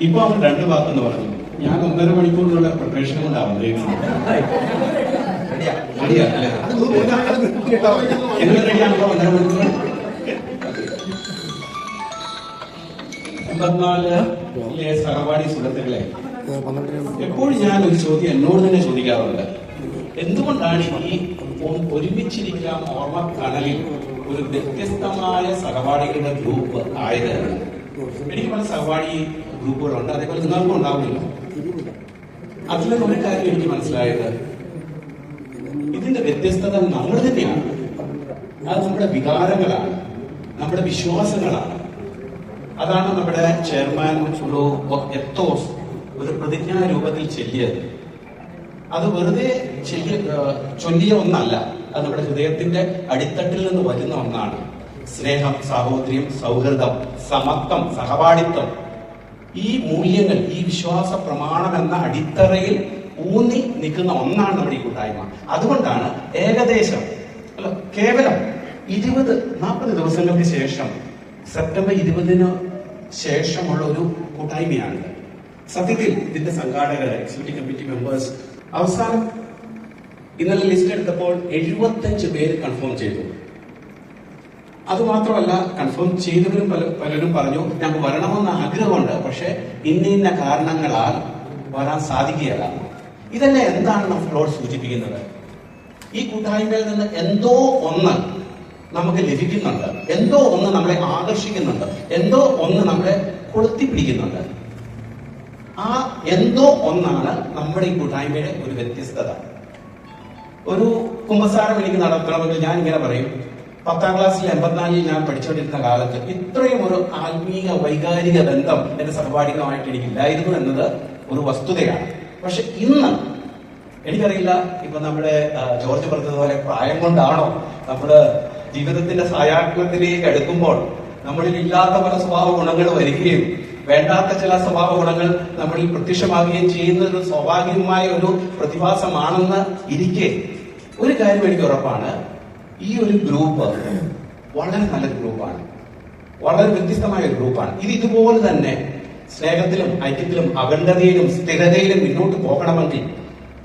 ഇപ്പൊ അവൻ 2 വാക്കെന്ന് പറഞ്ഞു. ഞാൻ 1.5 മണിക്കൂറിനുള്ള പ്രിപ്പറേഷൻ കൊണ്ടാവും എങ്ങനെ റെഡിയാണല്ലോ 1.5 മണിക്കൂർ. 84-ലെ സഹപാഠി സുഹൃത്തുക്കളെ, എപ്പോഴും ഞാൻ ഒരു ചോദ്യം എന്നോട് തന്നെ ചോദിക്കാറുണ്ട്. എന്തുകൊണ്ടാണ് ഈ ഒരുമിച്ചിരിക്കാൻ ഓർമ്മ കണലിൽ ഒരു വ്യത്യസ്തമായ സഹപാഠികളുടെ ഗ്രൂപ്പ് ആയത്? എനിക്ക് പല സഹപാഠി ഗ്രൂപ്പുകളുണ്ട്, അതേപോലെ നിങ്ങൾക്കും ഉണ്ടാവില്ല. അതിലൊരു ഒരു കാര്യം എനിക്ക് മനസ്സിലായത്, ഇതിന്റെ വ്യത്യസ്തത നമ്മൾ തന്നെയാണ്. അത് നമ്മുടെ വികാരങ്ങളാണ്, നമ്മുടെ വിശ്വാസങ്ങളാണ്. അതാണ് നമ്മുടെ ചെയർമാൻ എത്തോസ് ഒരു പ്രതിജ്ഞാ രൂപത്തിൽ ചൊല്ലിയത്. അത് വെറുതെ ചൊല്ലിയ ഒന്നല്ല, അത് നമ്മുടെ ഹൃദയത്തിന്റെ അടിത്തട്ടിൽ നിന്ന് വരുന്ന ഒന്നാണ്. സ്നേഹം, സാഹോദര്യം, സൗഹൃദം, സമത്വം, സഹപാഠിത്വം, ഈ മൂല്യങ്ങൾ, ഈ വിശ്വാസ പ്രമാണം എന്ന അടിത്തറയിൽ ഊന്നി നിൽക്കുന്ന ഒന്നാണ് നമ്മുടെ ഈ കൂട്ടായ്മ. അതുകൊണ്ടാണ് ഏകദേശം കേവലം 40 ദിവസങ്ങൾക്ക് ശേഷം, സെപ്റ്റംബർ 20-ന് ശേഷമുള്ള ഒരു കൂട്ടായ്മയാണിത്. സത്യത്തിൽ ഇതിന്റെ സംഘാടകർ, എക്സിക്യൂട്ടീവ് കമ്മിറ്റി മെമ്പേഴ്സ് അവസാനം ഇന്നലെ ലിസ്റ്റ് എടുത്തപ്പോൾ 75 പേര് കൺഫേം ചെയ്തു. അതുമാത്രമല്ല, കൺഫേം ചെയ്തവരും പലരും പറഞ്ഞു ഞങ്ങൾക്ക് വരണമെന്ന ആഗ്രഹമുണ്ട്, പക്ഷെ ഇന്ന കാരണങ്ങളാൽ വരാൻ സാധിക്കുകയില്ല. ഇതല്ലേ എന്താണ് നമ്മളോട് സൂചിപ്പിക്കുന്നത്? ഈ കൂട്ടായ്മയിൽ നിന്ന് എന്തോ ഒന്ന് നമുക്ക് ലഭിക്കുന്നുണ്ട്, എന്തോ ഒന്ന് നമ്മളെ ആകർഷിക്കുന്നുണ്ട്, എന്തോ ഒന്ന് നമ്മളെ കൊളുത്തി പിടിക്കുന്നുണ്ട്. ആ എന്തോ ഒന്നാണ് നമ്മുടെ ഈ കൂട്ടായ്മയുടെ ഒരു വ്യത്യസ്തത. ഒരു കുമ്പസാരം എനിക്ക് നടത്തണമെങ്കിൽ ഞാൻ ഇങ്ങനെ പറയും, 10ാം ക്ലാസ്സിൽ 84-ൽ ഞാൻ പഠിച്ചുകൊണ്ടിരുന്ന കാലത്ത് ഇത്രയും ഒരു ആത്മീയ വൈകാരിക ബന്ധം എന്റെ സഹപാഠികളുമായിട്ട് എനിക്കില്ലായിരുന്നു എന്നത് ഒരു വസ്തുതയാണ്. പക്ഷെ ഇന്ന് എനിക്കറിയില്ല, ഇപ്പൊ നമ്മുടെ ജോർജ് പറഞ്ഞതുപോലെ പ്രായം കൊണ്ടാണോ നമ്മുടെ ജീവിതത്തിന്റെ സായാഹ്നത്തിലേക്ക് അടുക്കുമ്പോൾ നമ്മളിൽ ഇല്ലാത്ത പല സ്വഭാവ ഗുണങ്ങൾ വരികയും വേണ്ടാത്ത ചില സ്വഭാവ ഗുണങ്ങൾ നമ്മളിൽ പ്രത്യക്ഷമാകുകയും ചെയ്യുന്ന ഒരു സ്വാഭാവികമായ ഒരു പ്രതിഭാസമാണെന്ന് ഇരിക്കെ ഒരു കാര്യം എനിക്ക് ഉറപ്പാണ്, ഈ ഒരു ഗ്രൂപ്പ് വളരെ നല്ലൊരു ഗ്രൂപ്പാണ്, വളരെ വ്യത്യസ്തമായ ഒരു ഗ്രൂപ്പാണ്. ഇത് ഇതുപോലെ തന്നെ സ്നേഹത്തിലും ഐക്യത്തിലും അഖണ്ഡതയിലും സ്ഥിരതയിലും മുന്നോട്ട് പോകണമെങ്കിൽ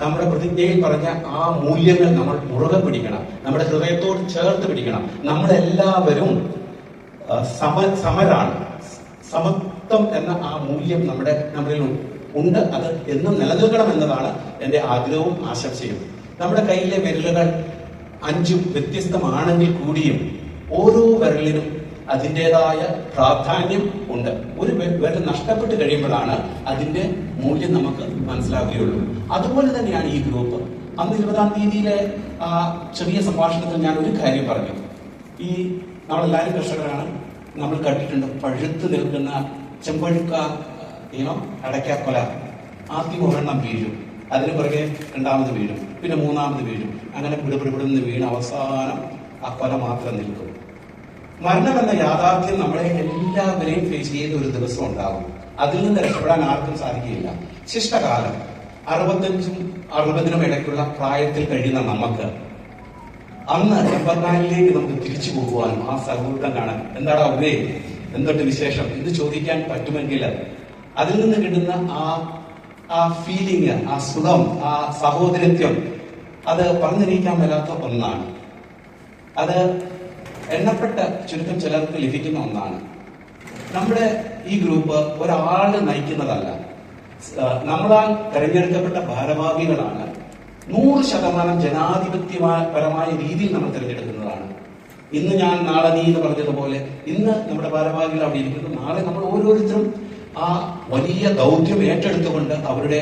നമ്മുടെ പ്രതിജ്ഞയിൽ പറഞ്ഞ ആ മൂല്യങ്ങൾ നമ്മൾ മുറുകെ പിടിക്കണം, നമ്മുടെ ഹൃദയത്തോട് ചേർത്ത് പിടിക്കണം. നമ്മളെല്ലാവരും സമരാണ്. സമത്വം എന്ന ആ മൂല്യം നമ്മളിൽ ഉണ്ട്. അത് എന്നും നിലനിൽക്കണം എന്നതാണ് എന്റെ ആഗ്രഹവും ആശംസയും. നമ്മുടെ കയ്യിലെ വിരലുകൾ 5 വ്യത്യസ്തമാണെങ്കിൽ കൂടിയും ഓരോ വിരലിനും അതിൻ്റെതായ പ്രാധാന്യം ഉണ്ട്. ഒരു വിരൽ നഷ്ടപ്പെട്ട് കഴിയുമ്പോഴാണ് അതിന്റെ മൂല്യം നമുക്ക് മനസ്സിലാക്കുകയുള്ളൂ. അതുപോലെ തന്നെയാണ് ഈ ഗ്രൂപ്പ്. അന്ന് 20-ാം തീയതിയിലെ ചെറിയ സംഭാഷണത്തിൽ ഞാൻ ഒരു കാര്യം പറഞ്ഞു. ഈ നമ്മളെല്ലാവരും കർഷകരാണ്, നമ്മൾ കണ്ടിട്ടുണ്ട് പഴുത്ത് നിൽക്കുന്ന ചെമ്പഴുക്ക അടയ്ക്കാക്കൊല. ആദ്യം ഒരെണ്ണം വീഴും, അതിന് പുറകെ 2ാമത് വീഴും, പിന്നെ 3ാമത് വീഴും, അങ്ങനെ പിടിപിടിപിടുന്ന് വീണ് അവസാനം ആ കൊല മാത്രം നിൽക്കും. മരണം എന്ന യാഥാർത്ഥ്യം നമ്മളെ എല്ലാവരെയും ഫേസ് ചെയ്ത ഒരു ദിവസം ഉണ്ടാകും. അതിൽ നിന്ന് രക്ഷപ്പെടാൻ ആർക്കും സാധിക്കുകയില്ല. ശിഷ്ടകാലം 65-നും 60-നും ഇടയ്ക്കുള്ള പ്രായത്തിൽ കഴിയുന്ന നമുക്ക് അന്ന് 84-ലേക്ക് നമുക്ക് തിരിച്ചു പോകുവാനും ആ സൗഹൃദം കാണാൻ, എന്താടാ അവരെ എന്തൊട്ട് വിശേഷം എന്ന് ചോദിക്കാൻ പറ്റുമെങ്കിൽ അതിൽ നിന്ന് കിട്ടുന്ന ആ ഫീലിംഗ്, ആ സുഖം, ആ സഹോദരത്വം, അത് പറഞ്ഞിരിക്കാൻ വരാത്ത ഒന്നാണ്. അത് എണ്ണപ്പെട്ട ചുരുക്കം ചിലർക്ക് ലഭിക്കുന്ന ഒന്നാണ്. നമ്മുടെ ഈ ഗ്രൂപ്പ് ഒരാൾ നയിക്കുന്നതല്ല, നമ്മളാൽ തെരഞ്ഞെടുക്കപ്പെട്ട ഭാരവാഹികളാണ്. 100% ജനാധിപത്യപരമായ രീതിയിൽ നമ്മൾ തിരഞ്ഞെടുക്കുന്നതാണ്. ഇന്ന് ഞാൻ നാളെ നീ എന്ന് പറഞ്ഞതുപോലെ ഇന്ന് നമ്മുടെ ഭാരവാഹികൾ അവിടെ ഇരിക്കുന്നു. നാളെ നമ്മൾ ഓരോരുത്തരും ആ വലിയ ദൗത്യം ഏറ്റെടുത്തുകൊണ്ട് അവരുടെ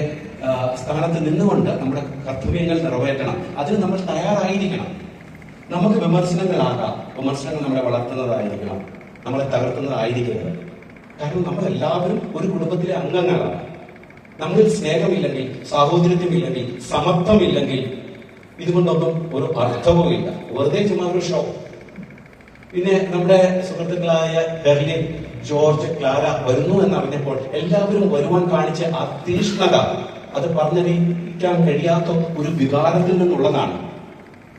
സ്ഥാനത്ത് നിന്നുകൊണ്ട് നമ്മുടെ കർത്തവ്യങ്ങൾ നിറവേറ്റണം. അതിന് നമ്മൾ തയ്യാറായിരിക്കണം. നമുക്ക് വിമർശനങ്ങളാകാം, വിമർശനങ്ങൾ നമ്മളെ വളർത്തുന്നതായിരിക്കണം, നമ്മളെ തകർക്കുന്നതായിരിക്കരുത്. കാരണം നമ്മളെല്ലാവരും ഒരു കുടുംബത്തിലെ അംഗങ്ങളാണ്. നമ്മളിൽ സ്നേഹമില്ലെങ്കിൽ, സാഹോദര്യമില്ലെങ്കിൽ, സമത്വമില്ലെങ്കിൽ ഇതുകൊണ്ടൊന്നും ഒരു അർത്ഥവുമില്ല. വെറുതെ ചുമ്മാ ഒരു ഷോ. പിന്നെ നമ്മുടെ സുഹൃത്തുക്കളായ ബെർലിൻ, ജോർജ്, ക്ലാര വരുന്നു എന്നറിഞ്ഞപ്പോൾ എല്ലാവരും വരുവാൻ കാണിച്ച ആ തീഷ്ണത, അത് പറഞ്ഞറിയിക്കാൻ കഴിയാത്ത ഒരു വികാരത്തിൽ നിന്നുള്ളതാണ്.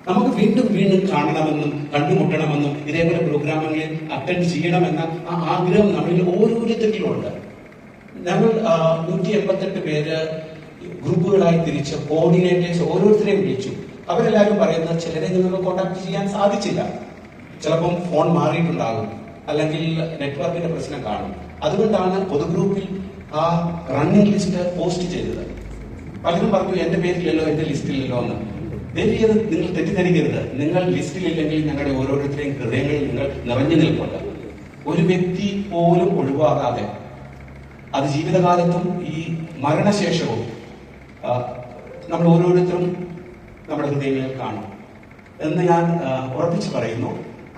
നമുക്ക് വീണ്ടും വീണ്ടും കാണണമെന്നും കണ്ടുമുട്ടണമെന്നും ഇതേപോലെ പ്രോഗ്രാമുകളിൽ അറ്റൻഡ് ചെയ്യണമെന്ന ആ ആഗ്രഹം നമ്മളിൽ ഓരോരുത്തരിലുണ്ട്. ഞങ്ങൾ 188 പേര് ഗ്രൂപ്പുകളായി തിരിച്ച് കോർഡിനേറ്റേഴ്സ് ഓരോരുത്തരെയും വിളിച്ചു. അവരെല്ലാവരും പറയുന്നത് ചിലരെ നിങ്ങൾക്ക് കോൺടാക്ട് ചെയ്യാൻ സാധിച്ചില്ല, ചിലപ്പം ഫോൺ മാറിയിട്ടുണ്ടാകും, അല്ലെങ്കിൽ നെറ്റ്വർക്കിന്റെ പ്രശ്നം കാണും. അതുകൊണ്ടാണ് പൊതുഗ്രൂപ്പിൽ ആ റണ്ണിംഗ് ലിസ്റ്റ് പോസ്റ്റ് ചെയ്തത്. പലരും പറഞ്ഞു എന്റെ പേരിലല്ലോ, എന്റെ ലിസ്റ്റിലല്ലോ എന്ന്. ദയവ് നിങ്ങൾ തെറ്റിദ്ധരിക്കരുത്. നിങ്ങൾ ലിസ്റ്റിലില്ലെങ്കിൽ ഞങ്ങളുടെ ഓരോരുത്തരെയും ഹൃദയങ്ങളിൽ നിങ്ങൾ നിറഞ്ഞു നിൽപ്പുണ്ട്. ഒരു വ്യക്തി പോലും ഒഴിവാകാതെ അത് ജീവിതകാലത്തും ഈ മരണശേഷവും നമ്മൾ ഓരോരുത്തരും നമ്മുടെ ഹൃദയങ്ങളിൽ കാണും എന്ന് ഞാൻ ഉറപ്പിച്ചു പറയുന്നു.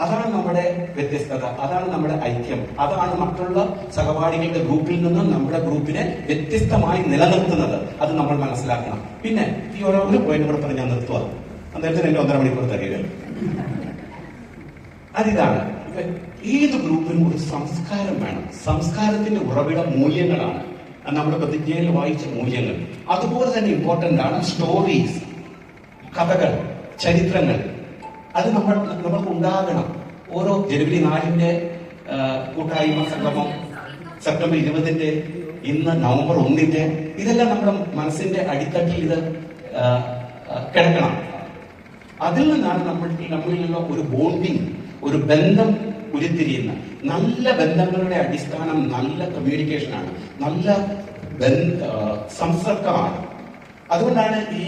അതാണ് നമ്മുടെ വ്യത്യസ്തത, അതാണ് നമ്മുടെ ഐക്യം, അതാണ് മറ്റുള്ള സഹപാഠികളുടെ ഗ്രൂപ്പിൽ നിന്നും നമ്മുടെ ഗ്രൂപ്പിനെ വ്യത്യസ്തമായി നിലനിർത്തുന്നത്. അത് നമ്മൾ മനസ്സിലാക്കണം. പിന്നെ ഈ ഓരോ പോയിന്റ് കൂടെ പറഞ്ഞ് ഞാൻ നിർത്തുക. അന്നേരത്തിന് എന്റെ 1.5 മണിക്കൂർ തരിക. അതിതാണ് ഏത് ഗ്രൂപ്പിനും ഒരു സംസ്കാരം വേണം. സംസ്കാരത്തിന്റെ ഉറവിട മൂല്യങ്ങളാണ് നമ്മുടെ പ്രതിജ്ഞയിൽ വായിച്ച മൂല്യങ്ങൾ. അതുപോലെ തന്നെ ഇമ്പോർട്ടന്റ് ആണ് സ്റ്റോറീസ്, കഥകൾ, ചരിത്രങ്ങൾ. അത് നമ്മൾക്ക് ഉണ്ടാകണം. ഓരോ ജനുവരി 4-ന്റെ കൂട്ടായ്മ സംഗമം, സെപ്റ്റംബർ 20-ന്റെ, ഇന്ന് നവംബർ 1-ന്റെ, ഇതെല്ലാം നമ്മുടെ മനസ്സിന്റെ അടിത്തട്ടിൽ ഇത് കിടക്കണം. അതിൽ നിന്നാണ് നമ്മളിലുള്ള ഒരു ബോണ്ടിങ്, ഒരു ബന്ധം ഉരുത്തിരിയുന്ന. നല്ല ബന്ധങ്ങളുടെ അടിസ്ഥാനം നല്ല കമ്മ്യൂണിക്കേഷനാണ്, നല്ല സംസർഗമാണ്. അതുകൊണ്ടാണ് ഈ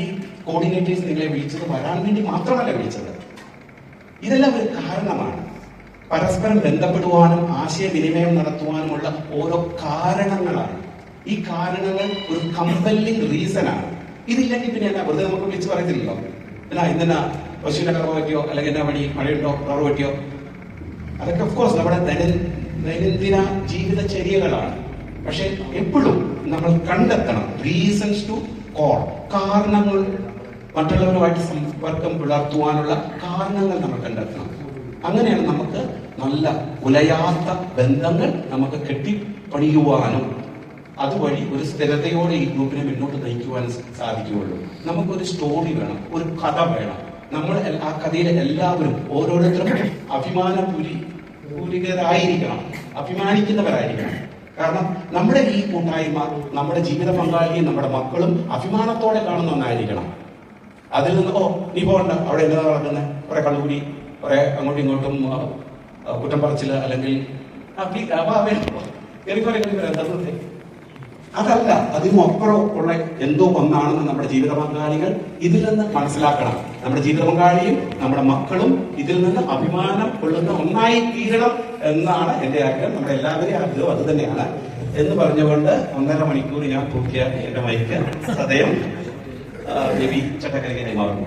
കോർഡിനേറ്റേഴ്സ് നിങ്ങളെ വിളിച്ചത് വരാൻ വേണ്ടി മാത്രമല്ല വിളിച്ചത്. ഇതെല്ലാം ഒരു കാരണമാണ്. പരസ്പരം ബന്ധപ്പെടുവാനും ആശയവിനിമയം നടത്തുവാനുമുള്ള ഓരോ കാരണങ്ങളാണ്. ഈ കാരണങ്ങൾ ഒരു കമ്പല്ലിംഗ് റീസണാണ്. ഇതില്ലെങ്കിൽ പിന്നെ എന്നാ വെറുതെ നമുക്ക് വിളിച്ച് പറയത്തില്ലല്ലോ. എന്നാ ഇന്നെന്നാ പശുവിന്റെ കറവ് പറ്റിയോ, അല്ലെങ്കിൽ എന്നാ മഴയുണ്ടോ, റബ്ബർ പറ്റിയോ. അതൊക്കെ ഓഫ്കോഴ്സ് നമ്മുടെ ദൈനംദിന ജീവിതചര്യകളാണ്. പക്ഷെ എപ്പോഴും നമ്മൾ കണ്ടെത്തണം റീസൺസ് ടു കോൾ, കാരണങ്ങൾ. മറ്റുള്ളവരുമായിട്ട് സമ്പർക്കം പുലർത്തുവാനുള്ള കാരണങ്ങൾ നമ്മൾ കണ്ടെത്തണം. അങ്ങനെയാണ് നമുക്ക് നല്ല ഉലയാത്ത ബന്ധങ്ങൾ നമുക്ക് കെട്ടിപ്പണിയുവാനും അതുവഴി ഒരു സ്ഥിരതയോടെ ഈ ഗ്രൂപ്പിനെ മുന്നോട്ട് നയിക്കുവാൻ സാധിക്കുകയുള്ളൂ. നമുക്കൊരു സ്റ്റോറി വേണം, ഒരു കഥ വേണം. നമ്മൾ ആ കഥയിലെ എല്ലാവരും ഓരോരുത്തരും അഭിമാനപൂരിതരായിരിക്കണം, അഭിമാനിക്കുന്നവരായിരിക്കണം. കാരണം നമ്മുടെ ഈ കൂട്ടായ്മ നമ്മുടെ ജീവിത പങ്കാളിയും നമ്മുടെ മക്കളും അഭിമാനത്തോടെ കാണുന്ന ഒന്നായിരിക്കണം. അതിൽ നിന്ന് നീ പോകണ്ട, അവിടെ എന്താ നടക്കുന്നത്, കുറെ കള്ളുകൂടി, കുറെ അങ്ങോട്ടും ഇങ്ങോട്ടും കുറ്റം പറച്ചില്, അല്ലെങ്കിൽ അതല്ല, അതിനുമപ്പുറം ഉള്ള എന്തോ ഒന്നാണെന്ന് നമ്മുടെ ജീവിത പങ്കാളികൾ ഇതിൽ നിന്ന് മനസ്സിലാക്കണം. നമ്മുടെ ജീവിത പങ്കാളിയും നമ്മുടെ മക്കളും ഇതിൽ നിന്ന് അഭിമാനം കൊള്ളുന്ന ഒന്നായി തീരണം എന്നാണ് എന്റെ ആഗ്രഹം. നമ്മുടെ എല്ലാവരെയും ആഗ്രഹം അത് തന്നെയാണ് എന്ന് പറഞ്ഞുകൊണ്ട് 1.5 മണിക്കൂർ ഞാൻ പൂർത്തിയാക്കി എന്റെ മൈക്ക് സദയം രവി ചട്ടക്കരയ്ക്ക് കൈമാറുന്നു.